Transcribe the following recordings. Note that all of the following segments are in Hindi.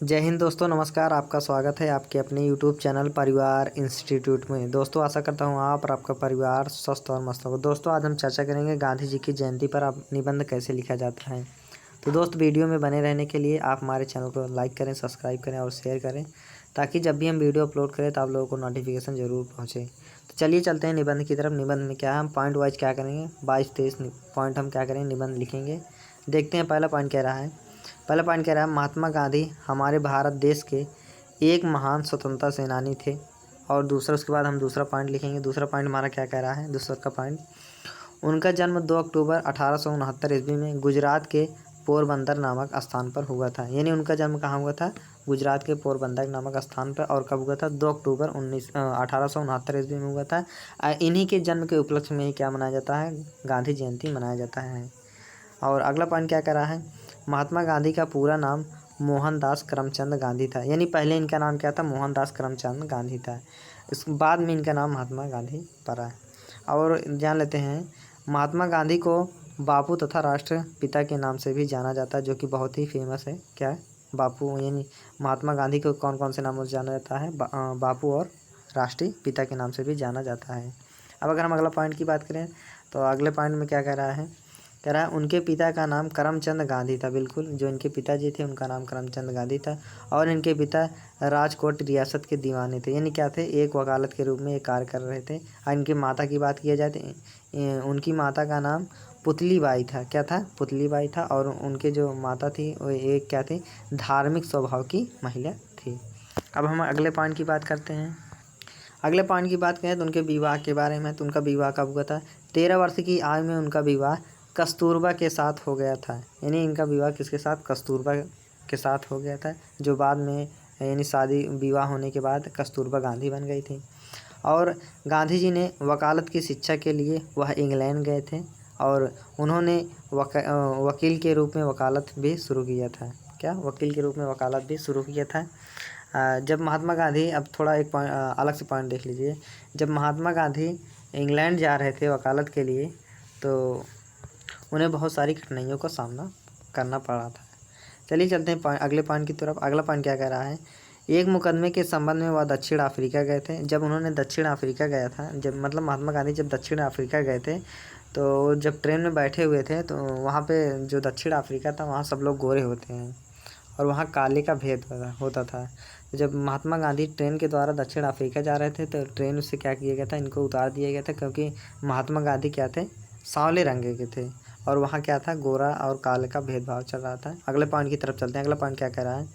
जय हिंद दोस्तों, नमस्कार। आपका स्वागत है आपके अपने यूट्यूब चैनल परिवार इंस्टीट्यूट में। दोस्तों, आशा करता हूँ आप और आपका परिवार स्वस्थ और मस्त हो। दोस्तों, आज हम चर्चा करेंगे गांधी जी की जयंती पर आप निबंध कैसे लिखा जाता है। तो दोस्त, वीडियो में बने रहने के लिए आप हमारे चैनल को लाइक करें, सब्सक्राइब करें और शेयर करें, ताकि जब भी हम वीडियो अपलोड करें तो आप लोगों को नोटिफिकेशन ज़रूर पहुँचे। तो चलिए चलते हैं निबंध की तरफ। निबंध में क्या है, हम पॉइंट वाइज क्या करेंगे, 22-23 पॉइंट हम क्या करेंगे, निबंध लिखेंगे। देखते हैं पहला पॉइंट कह रहा है। पहला पॉइंट कह रहा है, महात्मा गांधी हमारे भारत देश के एक महान स्वतंत्रता सेनानी थे। और दूसरा, उसके बाद हम दूसरा पॉइंट लिखेंगे। दूसरा पॉइंट हमारा क्या कह रहा है, दूसरा का पॉइंट, उनका जन्म 2 अक्टूबर 1869 ईस्वी में गुजरात के पोरबंदर नामक स्थान पर हुआ था। यानी उनका जन्म कहाँ हुआ था, गुजरात के पोरबंदर नामक स्थान पर। और कब हुआ था, 2 अक्टूबर 1869 ईस्वी में हुआ था। इन्हीं के जन्म के उपलक्ष्य में ही क्या मनाया जाता है, गांधी जयंती मनाया जाता है। और अगला पॉइंट क्या कर रहा है, महात्मा गांधी का पूरा नाम मोहनदास करमचंद गांधी था। यानी पहले इनका नाम क्या था, मोहनदास करमचंद गांधी था। इस बाद में इनका नाम महात्मा गांधी पड़ा है। और जान लेते हैं, महात्मा गांधी को बापू तथा राष्ट्रपिता के नाम से भी जाना जाता है, जो कि बहुत ही फेमस है। क्या है, बापू। यानी महात्मा गांधी को कौन कौन से नामों से जाना जाता है, बापू और राष्ट्रीय पिता के नाम से भी जाना जाता है। अब अगर हम अगला पॉइंट की बात करें, तो अगले पॉइंट में क्या कह रहा है, कह रहा है उनके पिता का नाम करमचंद गांधी था। बिल्कुल, जो इनके पिताजी थे उनका नाम करमचंद गांधी था। और इनके पिता राजकोट रियासत के दीवाने थे। यानी क्या थे, एक वकालत के रूप में एक कार्य कर रहे थे। और इनकी माता की बात किया जाए तो उनकी माता का नाम पुतली बाई था। क्या था, पुतली बाई था। और उनके जो माता थी वो एक क्या थी, धार्मिक स्वभाव की महिला थी। अब हम अगले पॉइंट की बात करते हैं। अगले पॉइंट की बात करें तो उनके विवाह के बारे में। तो उनका विवाह कब हुआ था, 13 वर्ष की आयु में उनका विवाह कस्तूरबा के साथ हो गया था। यानी इनका विवाह किसके साथ, कस्तूरबा के साथ हो गया था, जो बाद में यानी शादी विवाह होने के बाद कस्तूरबा गांधी बन गई थी। और गांधी जी ने वकालत की शिक्षा के लिए वह इंग्लैंड गए थे। और उन्होंने वकील के रूप में वकालत भी शुरू किया था। क्या, वकील के रूप में वकालत भी शुरू किया था। जब महात्मा गांधी, अब थोड़ा एक अलग से पॉइंट देख लीजिए। जब महात्मा गांधी इंग्लैंड जा रहे थे वकालत के लिए, तो उन्हें बहुत सारी कठिनाइयों का सामना करना पड़ा था। चलिए चलते हैं अगले पॉइंट की तरफ। अगला पॉइंट क्या कह रहा है, एक मुकदमे के संबंध में वह दक्षिण अफ्रीका गए थे। जब उन्होंने दक्षिण अफ्रीका गया था, जब मतलब महात्मा गांधी जब दक्षिण अफ्रीका गए थे, तो जब ट्रेन में बैठे हुए थे, तो वहाँ पे जो दक्षिण अफ्रीका था वहाँ सब लोग गोरे होते हैं और वहाँ काले का भेद होता था। तो जब महात्मा गांधी ट्रेन के द्वारा दक्षिण अफ्रीका जा रहे थे, तो ट्रेन उससे क्या किया गया था, इनको उतार दिया गया था, क्योंकि महात्मा गांधी क्या थे, सांवले रंग के थे। और वहाँ क्या था, गोरा और काले का भेदभाव चल रहा था। अगले पॉइंट की तरफ चलते हैं। अगला पॉइंट क्या कह रहा है,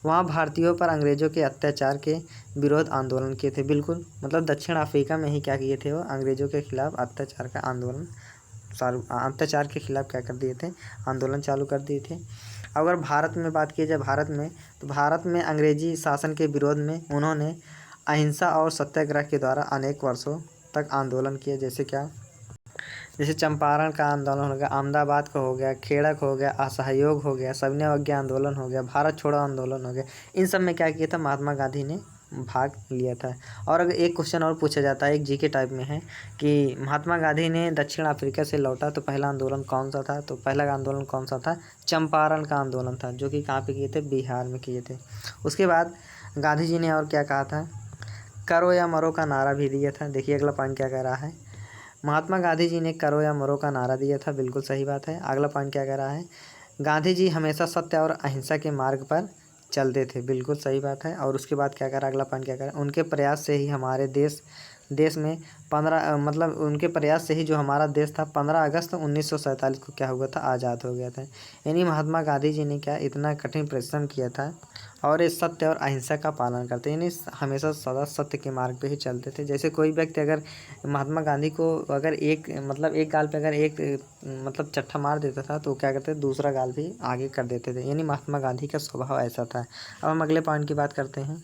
वहाँ भारतीयों पर अंग्रेज़ों के अत्याचार के विरोध आंदोलन किए थे। बिल्कुल, मतलब दक्षिण अफ्रीका में ही क्या किए थे, वो अंग्रेज़ों के खिलाफ अत्याचार का आंदोलन, अत्याचार के खिलाफ क्या कर दिए थे, आंदोलन चालू कर दिए थे। अगर भारत में बात की जाए, भारत में, तो भारत में अंग्रेजी शासन के विरोध में उन्होंने अहिंसा और सत्याग्रह के द्वारा अनेक वर्षों तक आंदोलन किए। जैसे क्या, जैसे चंपारण का आंदोलन हो गया, अहमदाबाद का हो गया, खेड़ा का हो गया, असहयोग हो गया, सविनय अवज्ञा आंदोलन हो गया, भारत छोड़ो आंदोलन हो गया। इन सब में क्या किया था, महात्मा गांधी ने भाग लिया था। और अगर एक क्वेश्चन और पूछा जाता है, एक जीके टाइप में है, कि महात्मा गांधी ने दक्षिण अफ्रीका से लौटा तो पहला आंदोलन कौन सा था, तो पहला आंदोलन कौन सा था, चंपारण का आंदोलन था, जो कि कहाँ पे किए थे, बिहार में किए थे। उसके बाद गांधी जी ने और क्या कहा था, करो या मरो का नारा भी दिया था। देखिए अगला पॉइंट क्या कह रहा है, महात्मा गांधी जी ने करो या मरो का नारा दिया था। बिल्कुल सही बात है। अगला पॉइंट क्या कह रहा है, गांधी जी हमेशा सत्य और अहिंसा के मार्ग पर चलते थे। बिल्कुल सही बात है। और उसके बाद क्या कह रहा है, अगला पॉइंट क्या कह रहा है, उनके प्रयास से ही हमारे देश में 15 मतलब उनके प्रयास से ही जो हमारा देश था 15 अगस्त 1947 को क्या हुआ था, आज़ाद हो गया था। यानी महात्मा गांधी जी ने क्या इतना कठिन परिश्रम किया था और इस सत्य और अहिंसा का पालन करते, यानी हमेशा सदा सत्य के मार्ग पे ही चलते थे। जैसे कोई व्यक्ति अगर महात्मा गांधी को अगर एक गाल पे अगर एक चट्टा मार देता था, तो क्या करते, दूसरा गाल भी आगे कर देते थे। यानी महात्मा गांधी का स्वभाव ऐसा था। अब हम अगले पॉइंट की बात करते हैं।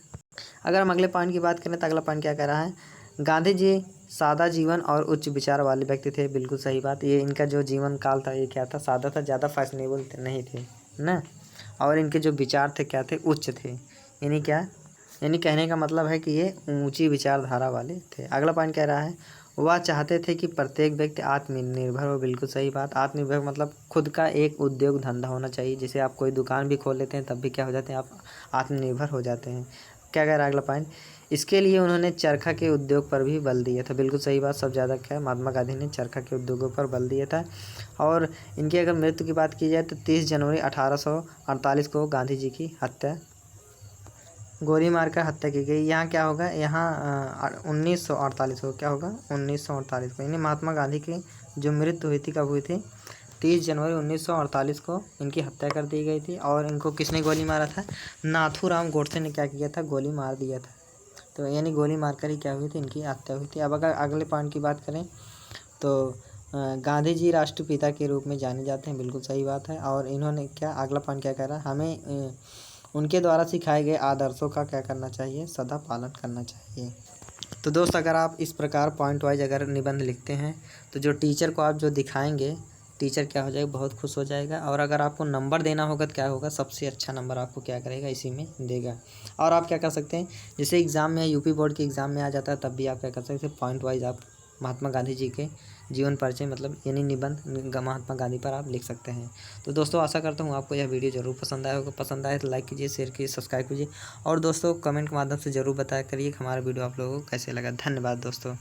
अगर हम अगले पॉइंट की बात करें तो अगला पॉइंट क्या कह रहा है, गांधी जी सादा जीवन और उच्च विचार वाले व्यक्ति थे। बिल्कुल सही बात। ये इनका जो जीवन काल था ये क्या था, सादा था, ज़्यादा फैशनेबल नहीं थे ना। और इनके जो विचार थे क्या थे, उच्च थे। यानी कहने का मतलब है कि ये ऊंची विचारधारा वाले थे। अगला पॉइंट कह रहा है, वह चाहते थे कि प्रत्येक व्यक्ति आत्मनिर्भर हो। बिल्कुल सही बात। आत्मनिर्भर मतलब खुद का एक उद्योग धंधा होना चाहिए। जैसे आप कोई दुकान भी खोल लेते हैं तब भी क्या हो जाते हैं, आप आत्मनिर्भर हो जाते हैं। क्या कह रहा है अगला पॉइंट, इसके लिए उन्होंने चरखा के उद्योग पर भी बल दिया था। बिल्कुल सही बात। सब ज़्यादा क्या है, महात्मा गांधी ने चरखा के उद्योगों पर बल दिया था। और इनकी अगर मृत्यु की बात की जाए तो 30 जनवरी 1848 को गांधी जी की हत्या, गोली मारकर हत्या की गई। यहाँ क्या होगा, यहाँ 1948 को क्या होगा, 1948 को, यानी महात्मा गांधी की जो मृत्यु हुई थी कब हुई थी, 30 जनवरी 1948 को इनकी हत्या कर दी गई थी। और इनको किसने गोली मारा था, नाथूराम गोडसे ने क्या किया था, गोली मार दिया था। तो यानी गोली मारकर ही क्या हुई थी, इनकी हत्या हुई थी। अब अगर अगले पॉइंट की बात करें तो गांधी जी राष्ट्रपिता के रूप में जाने जाते हैं। बिल्कुल सही बात है। और इन्होंने क्या, अगला पॉइंट क्या कह रहा है, हमें उनके द्वारा सिखाए गए आदर्शों का क्या करना चाहिए, सदा पालन करना चाहिए। तो दोस्त अगर आप इस प्रकार पॉइंट वाइज अगर निबंध लिखते हैं तो जो टीचर को आप जो दिखाएंगे, टीचर क्या हो जाएगा, बहुत खुश हो जाएगा। और अगर आपको नंबर देना होगा तो क्या होगा, सबसे अच्छा नंबर आपको क्या करेगा, इसी में देगा। और आप क्या कर सकते हैं, जैसे एग्ज़ाम में यूपी बोर्ड के एग्ज़ाम में आ जाता है, तब भी आप क्या कर सकते हैं, पॉइंट वाइज आप महात्मा गांधी जी के जीवन परिचय मतलब यानी निबंध महात्मा गांधी पर आप लिख सकते हैं। तो दोस्तों आशा करता हूँ आपको यह वीडियो ज़रूर पसंद आया होगा। पसंद आए तो लाइक कीजिए, शेयर कीजिए, सब्सक्राइब कीजिए। और दोस्तों कमेंट के माध्यम से ज़रूर बताया करिए कि हमारा वीडियो आप लोगों को कैसे लगा। धन्यवाद दोस्तों।